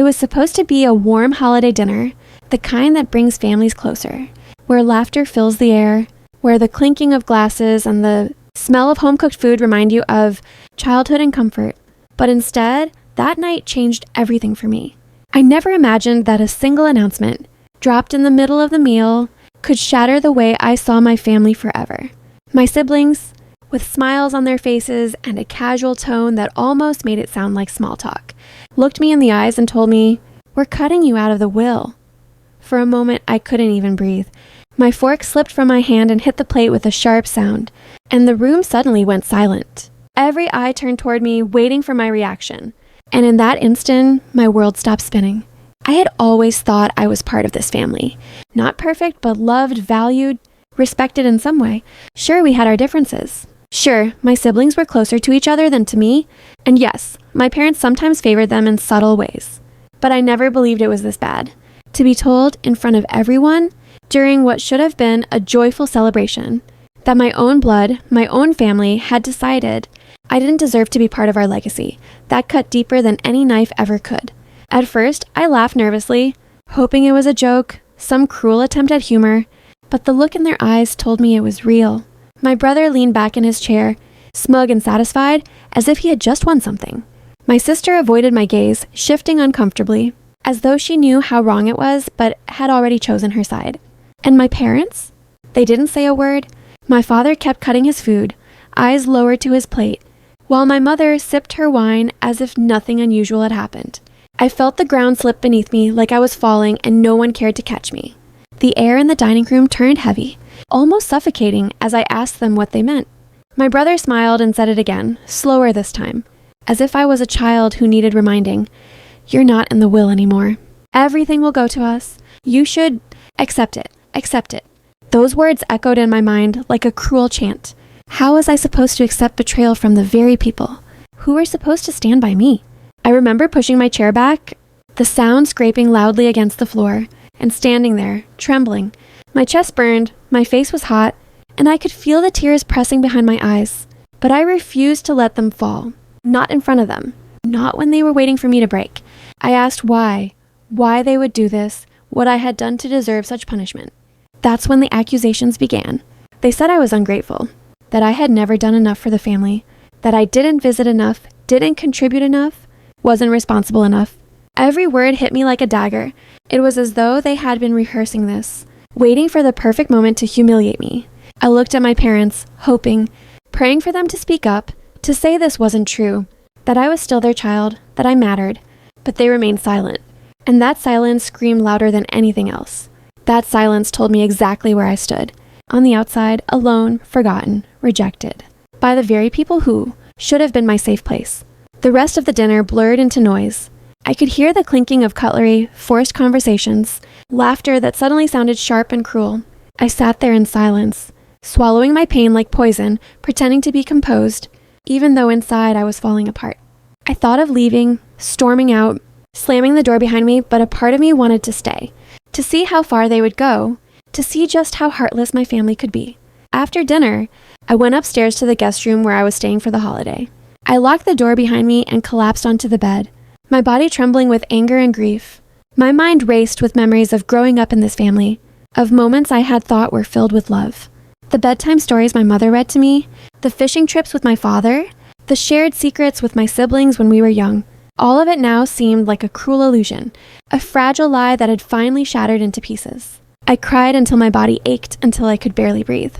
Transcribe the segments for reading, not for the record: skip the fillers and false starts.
was supposed to be a warm holiday dinner, the kind that brings families closer, where laughter fills the air, where the clinking of glasses and the smell of home-cooked food remind you of childhood and comfort. But instead, that night changed everything for me. I never imagined that a single announcement, dropped in the middle of the meal, could shatter the way I saw my family forever. My siblings, with smiles on their faces and a casual tone that almost made it sound like small talk, looked me in the eyes and told me, "We're cutting you out of the will." For a moment, I couldn't even breathe. My fork slipped from my hand and hit the plate with a sharp sound, and the room suddenly went silent. Every eye turned toward me, waiting for my reaction. And in that instant, my world stopped spinning. I had always thought I was part of this family. Not perfect, but loved, valued, respected in some way. Sure, we had our differences. Sure, my siblings were closer to each other than to me. And yes, my parents sometimes favored them in subtle ways. But I never believed it was this bad. To be told in front of everyone, during what should have been a joyful celebration, that my own blood, my own family, had decided I didn't deserve to be part of our legacy. That cut deeper than any knife ever could. At first, I laughed nervously, hoping it was a joke, some cruel attempt at humor, but the look in their eyes told me it was real. My brother leaned back in his chair, smug and satisfied, as if he had just won something. My sister avoided my gaze, shifting uncomfortably, as though she knew how wrong it was, but had already chosen her side. And my parents? They didn't say a word. My father kept cutting his food, eyes lowered to his plate, while my mother sipped her wine as if nothing unusual had happened. I felt the ground slip beneath me like I was falling and no one cared to catch me. The air in the dining room turned heavy, almost suffocating as I asked them what they meant. My brother smiled and said it again, slower this time, as if I was a child who needed reminding. "You're not in the will anymore. Everything will go to us. You should accept it. Accept it." Those words echoed in my mind like a cruel chant. How was I supposed to accept betrayal from the very people who were supposed to stand by me? I remember pushing my chair back, the sound scraping loudly against the floor, and standing there, trembling. My chest burned, my face was hot, and I could feel the tears pressing behind my eyes. But I refused to let them fall. Not in front of them. Not when they were waiting for me to break. I asked why they would do this, what I had done to deserve such punishment. That's when the accusations began. They said I was ungrateful, that I had never done enough for the family, that I didn't visit enough, didn't contribute enough, wasn't responsible enough. Every word hit me like a dagger. It was as though they had been rehearsing this, waiting for the perfect moment to humiliate me. I looked at my parents, hoping, praying for them to speak up, to say this wasn't true, that I was still their child, that I mattered, but they remained silent. And that silence screamed louder than anything else. That silence told me exactly where I stood. On the outside, alone, forgotten, rejected. By the very people who should have been my safe place. The rest of the dinner blurred into noise. I could hear the clinking of cutlery, forced conversations, laughter that suddenly sounded sharp and cruel. I sat there in silence, swallowing my pain like poison, pretending to be composed, even though inside I was falling apart. I thought of leaving, storming out, slamming the door behind me, but a part of me wanted to stay, to see how far they would go, to see just how heartless my family could be. After dinner, I went upstairs to the guest room where I was staying for the holiday. I locked the door behind me and collapsed onto the bed, my body trembling with anger and grief. My mind raced with memories of growing up in this family, of moments I had thought were filled with love. The bedtime stories my mother read to me, the fishing trips with my father, the shared secrets with my siblings when we were young. All of it now seemed like a cruel illusion, a fragile lie that had finally shattered into pieces. I cried until my body ached until I could barely breathe.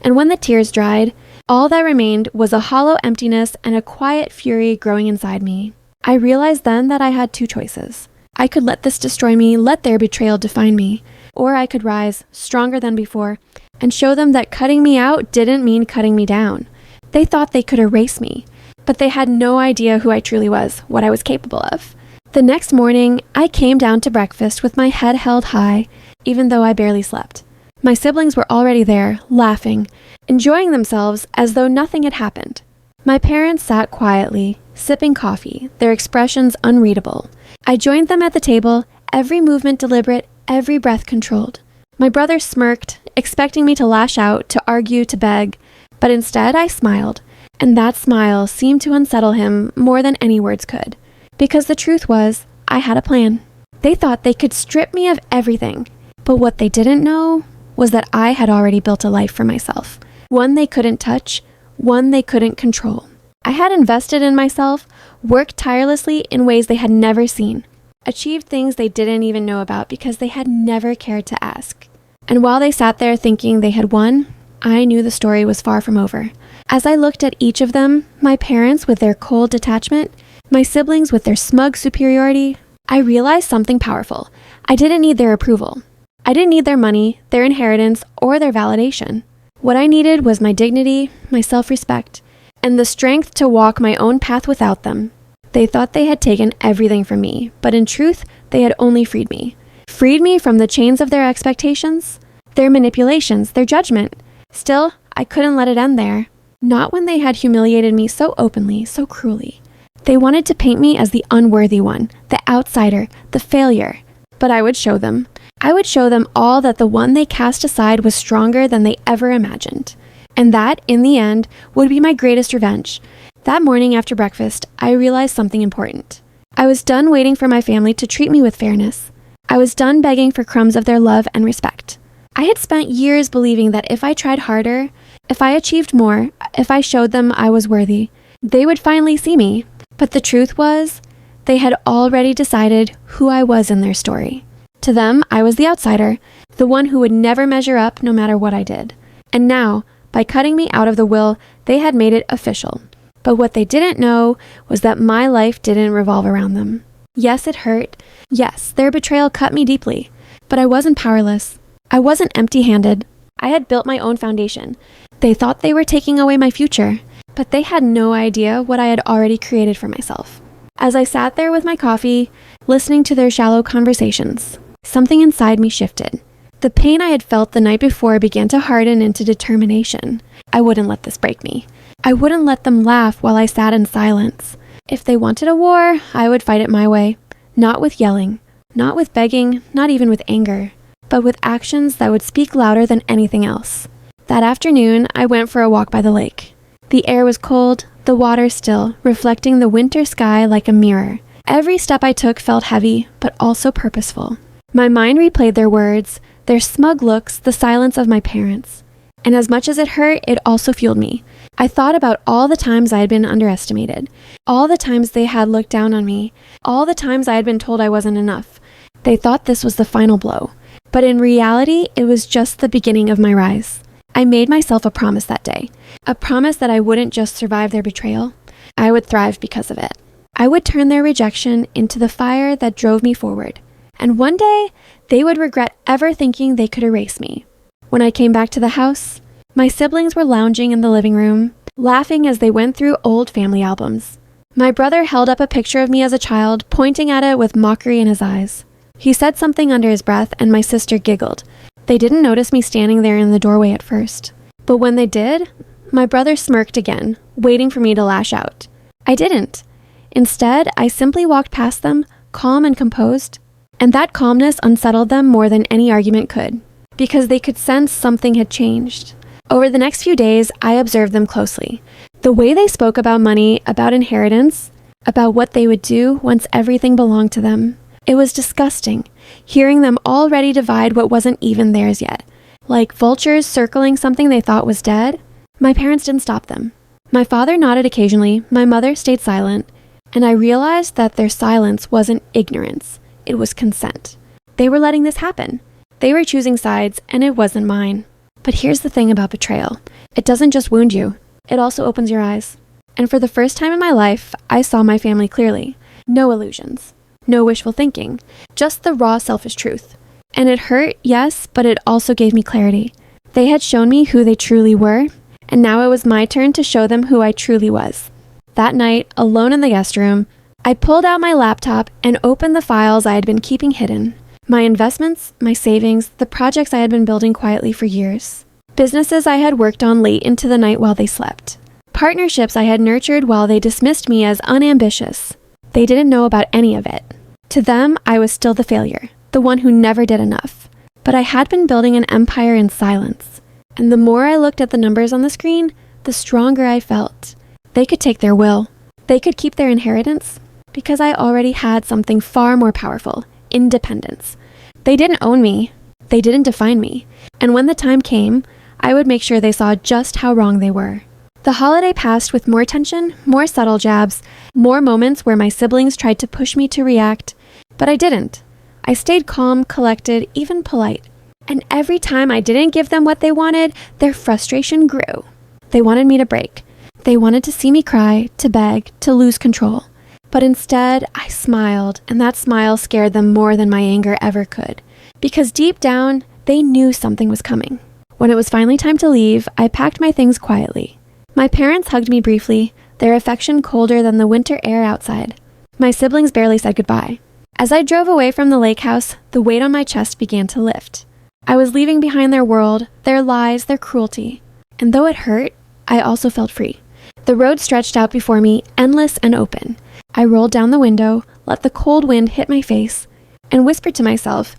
And when the tears dried, all that remained was a hollow emptiness and a quiet fury growing inside me. I realized then that I had two choices. I could let this destroy me, let their betrayal define me, or I could rise, stronger than before, and show them that cutting me out didn't mean cutting me down. They thought they could erase me, but they had no idea who I truly was, what I was capable of. The next morning, I came down to breakfast with my head held high, even though I barely slept. My siblings were already there, laughing, enjoying themselves as though nothing had happened. My parents sat quietly, sipping coffee, their expressions unreadable. I joined them at the table, every movement deliberate, every breath controlled. My brother smirked, expecting me to lash out, to argue, to beg, but instead I smiled, and that smile seemed to unsettle him more than any words could. Because the truth was, I had a plan. They thought they could strip me of everything, but what they didn't know was that I had already built a life for myself. One they couldn't touch, one they couldn't control. I had invested in myself, worked tirelessly in ways they had never seen, achieved things they didn't even know about because they had never cared to ask. And while they sat there thinking they had won, I knew the story was far from over. As I looked at each of them, my parents with their cold detachment, my siblings with their smug superiority, I realized something powerful. I didn't need their approval. I didn't need their money, their inheritance, or their validation. What I needed was my dignity, my self-respect, and the strength to walk my own path without them. They thought they had taken everything from me, but in truth, they had only freed me. Freed me from the chains of their expectations, their manipulations, their judgment. Still, I couldn't let it end there. Not when they had humiliated me so openly, so cruelly. They wanted to paint me as the unworthy one, the outsider, the failure. But I would show them. I would show them all that the one they cast aside was stronger than they ever imagined. And that, in the end, would be my greatest revenge. That morning after breakfast, I realized something important. I was done waiting for my family to treat me with fairness. I was done begging for crumbs of their love and respect. I had spent years believing that if I tried harder, if I achieved more, if I showed them I was worthy, they would finally see me. But the truth was, they had already decided who I was in their story. To them, I was the outsider, the one who would never measure up no matter what I did. And now, by cutting me out of the will, they had made it official. But what they didn't know was that my life didn't revolve around them. Yes, it hurt. Yes, their betrayal cut me deeply. But I wasn't powerless. I wasn't empty-handed. I had built my own foundation. They thought they were taking away my future, but they had no idea what I had already created for myself. As I sat there with my coffee, listening to their shallow conversations, something inside me shifted. The pain I had felt the night before began to harden into determination. I wouldn't let this break me. I wouldn't let them laugh while I sat in silence. If they wanted a war, I would fight it my way. Not with yelling, not with begging, not even with anger, but with actions that would speak louder than anything else. That afternoon, I went for a walk by the lake. The air was cold, the water still, reflecting the winter sky like a mirror. Every step I took felt heavy, but also purposeful. My mind replayed their words, their smug looks, the silence of my parents. And as much as it hurt, it also fueled me. I thought about all the times I had been underestimated, all the times they had looked down on me, all the times I had been told I wasn't enough. They thought this was the final blow. But in reality, it was just the beginning of my rise. I made myself a promise that day. A promise that I wouldn't just survive their betrayal. I would thrive because of it. I would turn their rejection into the fire that drove me forward. And one day, they would regret ever thinking they could erase me. When I came back to the house, my siblings were lounging in the living room, laughing as they went through old family albums. My brother held up a picture of me as a child, pointing at it with mockery in his eyes. He said something under his breath, and my sister giggled. They didn't notice me standing there in the doorway at first. But when they did, my brother smirked again, waiting for me to lash out. I didn't. Instead, I simply walked past them, calm and composed. And that calmness unsettled them more than any argument could, because they could sense something had changed. Over the next few days, I observed them closely. The way they spoke about money, about inheritance, about what they would do once everything belonged to them. It was disgusting, hearing them already divide what wasn't even theirs yet. Like vultures circling something they thought was dead. My parents didn't stop them. My father nodded occasionally, my mother stayed silent, and I realized that their silence wasn't ignorance, it was consent. They were letting this happen. They were choosing sides, and it wasn't mine. But here's the thing about betrayal. It doesn't just wound you, it also opens your eyes. And for the first time in my life, I saw my family clearly. No illusions. No wishful thinking, just the raw selfish truth. And it hurt, yes, but it also gave me clarity. They had shown me who they truly were, and now it was my turn to show them who I truly was. That night, alone in the guest room, I pulled out my laptop and opened the files I had been keeping hidden. My investments, my savings, the projects I had been building quietly for years. Businesses I had worked on late into the night while they slept. Partnerships I had nurtured while they dismissed me as unambitious. They didn't know about any of it. To them, I was still the failure, the one who never did enough. But I had been building an empire in silence. And the more I looked at the numbers on the screen, the stronger I felt. They could take their will. They could keep their inheritance. because I already had something far more powerful: independence. They didn't own me. They didn't define me. And when the time came, I would make sure they saw just how wrong they were. The holiday passed with more tension, more subtle jabs, more moments where my siblings tried to push me to react, but I didn't. I stayed calm, collected, even polite. And every time I didn't give them what they wanted, their frustration grew. They wanted me to break. They wanted to see me cry, to beg, to lose control. But instead, I smiled, and that smile scared them more than my anger ever could. Because deep down, they knew something was coming. When it was finally time to leave, I packed my things quietly. My parents hugged me briefly, their affection colder than the winter air outside. My siblings barely said goodbye. As I drove away from the lake house, the weight on my chest began to lift. I was leaving behind their world, their lies, their cruelty. And though it hurt, I also felt free. The road stretched out before me, endless and open. I rolled down the window, let the cold wind hit my face, and whispered to myself,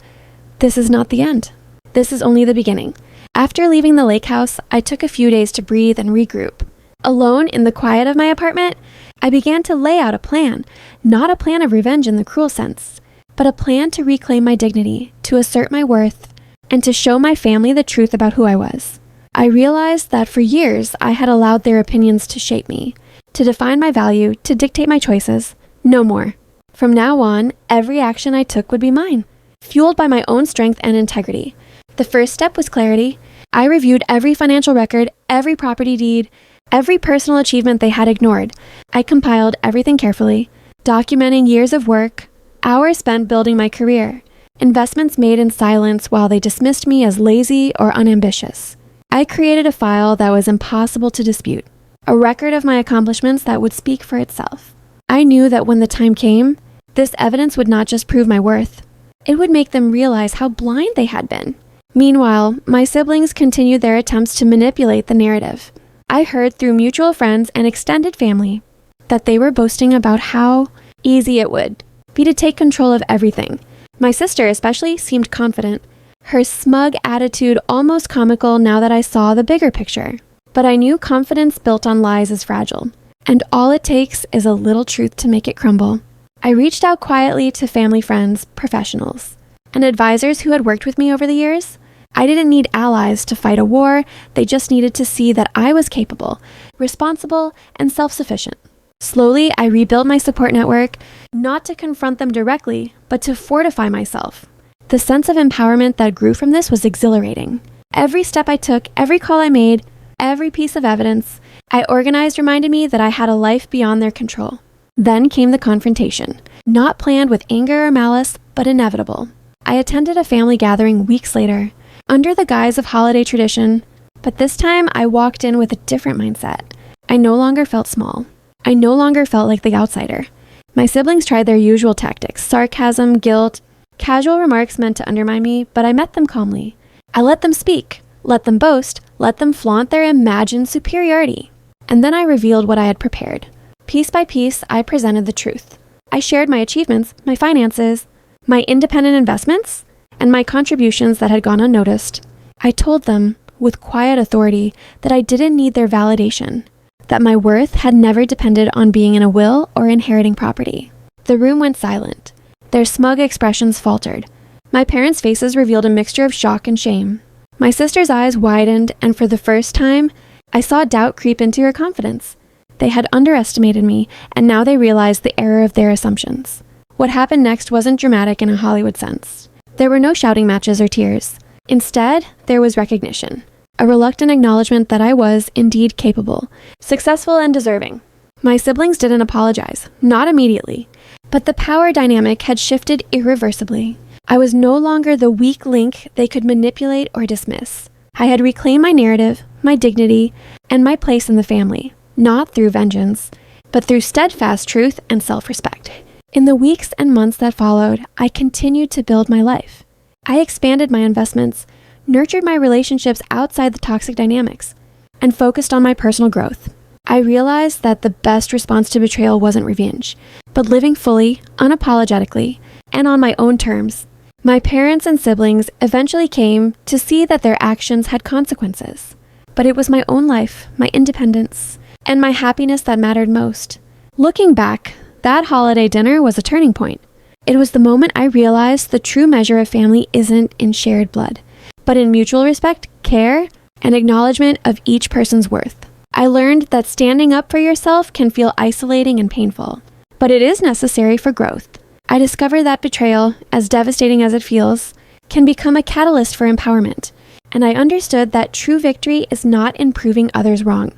"This is not the end. This is only the beginning." After leaving the lake house, I took a few days to breathe and regroup. Alone in the quiet of my apartment, I began to lay out a plan, not a plan of revenge in the cruel sense, but a plan to reclaim my dignity, to assert my worth, and to show my family the truth about who I was. I realized that for years I had allowed their opinions to shape me, to define my value, to dictate my choices. No more. From now on, every action I took would be mine, fueled by my own strength and integrity. The first step was clarity. I reviewed every financial record, every property deed, every personal achievement they had ignored. I compiled everything carefully, documenting years of work, hours spent building my career, investments made in silence while they dismissed me as lazy or unambitious. I created a file that was impossible to dispute, a record of my accomplishments that would speak for itself. I knew that when the time came, this evidence would not just prove my worth. It would make them realize how blind they had been. Meanwhile, my siblings continued their attempts to manipulate the narrative. I heard through mutual friends and extended family that they were boasting about how easy it would be to take control of everything. My sister especially seemed confident, her smug attitude almost comical now that I saw the bigger picture. But I knew confidence built on lies is fragile, and all it takes is a little truth to make it crumble. I reached out quietly to family friends, professionals, and advisors who had worked with me over the years. I didn't need allies to fight a war, they just needed to see that I was capable, responsible, and self-sufficient. Slowly, I rebuilt my support network, not to confront them directly, but to fortify myself. The sense of empowerment that grew from this was exhilarating. Every step I took, every call I made, every piece of evidence I organized reminded me that I had a life beyond their control. Then came the confrontation, not planned with anger or malice, but inevitable. I attended a family gathering weeks later, under the guise of holiday tradition, but this time I walked in with a different mindset. I no longer felt small. I no longer felt like the outsider. My siblings tried their usual tactics: sarcasm, guilt, casual remarks meant to undermine me, but I met them calmly. I let them speak, let them boast, let them flaunt their imagined superiority. And then I revealed what I had prepared. Piece by piece, I presented the truth. I shared my achievements, my finances, my independent investments, and my contributions that had gone unnoticed. I told them, with quiet authority, that I didn't need their validation, that my worth had never depended on being in a will or inheriting property. The room went silent. Their smug expressions faltered. My parents' faces revealed a mixture of shock and shame. My sister's eyes widened, and for the first time, I saw doubt creep into her confidence. They had underestimated me, and now they realized the error of their assumptions. What happened next wasn't dramatic in a Hollywood sense. There were no shouting matches or tears. Instead, there was recognition, a reluctant acknowledgement that I was indeed capable, successful, and deserving. My siblings didn't apologize, not immediately, but the power dynamic had shifted irreversibly. I was no longer the weak link they could manipulate or dismiss. I had reclaimed my narrative, my dignity, and my place in the family, not through vengeance, but through steadfast truth and self-respect. In the weeks and months that followed, I continued to build my life. I expanded my investments, nurtured my relationships outside the toxic dynamics, and focused on my personal growth. I realized that the best response to betrayal wasn't revenge, but living fully, unapologetically, and on my own terms. My parents and siblings eventually came to see that their actions had consequences, but it was my own life, my independence, and my happiness that mattered most. Looking back, That holiday dinner was a turning point. It was the moment I realized the true measure of family isn't in shared blood, but in mutual respect, care, and acknowledgement of each person's worth. I learned that standing up for yourself can feel isolating and painful, but it is necessary for growth. I discovered that betrayal, as devastating as it feels, can become a catalyst for empowerment, and I understood that true victory is not in proving others wrong,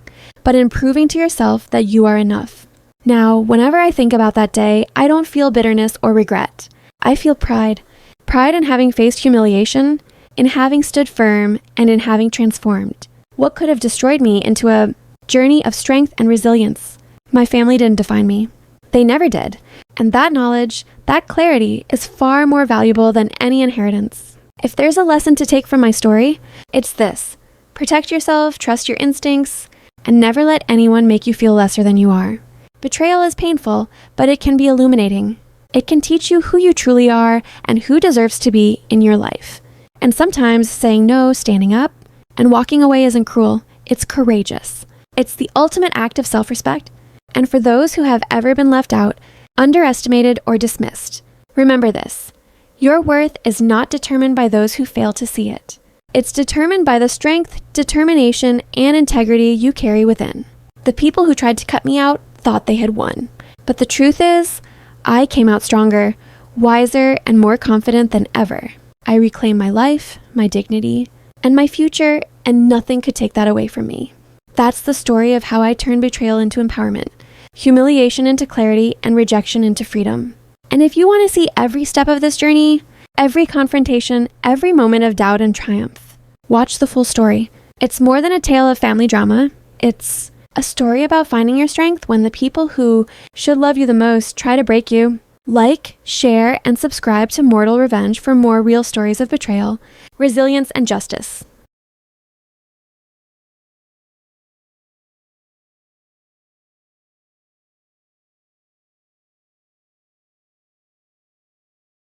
but in proving to yourself that you are enough. Now, whenever I think about that day, I don't feel bitterness or regret. I feel pride. Pride in having faced humiliation, in having stood firm, and in having transformed. What could have destroyed me into a journey of strength and resilience? My family didn't define me. They never did. And that knowledge, that clarity, is far more valuable than any inheritance. If there's a lesson to take from my story, it's this. Protect yourself, trust your instincts, and never let anyone make you feel lesser than you are. Betrayal is painful, but it can be illuminating. It can teach you who you truly are and who deserves to be in your life. And sometimes saying no, standing up, and walking away isn't cruel. It's courageous. It's the ultimate act of self-respect. And for those who have ever been left out, underestimated, or dismissed, remember this. Your worth is not determined by those who fail to see it. It's determined by the strength, determination, and integrity you carry within. The people who tried to cut me out thought they had won. But the truth is, I came out stronger, wiser, and more confident than ever. I reclaimed my life, my dignity, and my future, and nothing could take that away from me. That's the story of how I turned betrayal into empowerment, humiliation into clarity, and rejection into freedom. And if you want to see every step of this journey, every confrontation, every moment of doubt and triumph, watch the full story. It's more than a tale of family drama. It's a story about finding your strength when the people who should love you the most try to break you. Like, share, and subscribe to Mortal Revenge for more real stories of betrayal, resilience, and justice.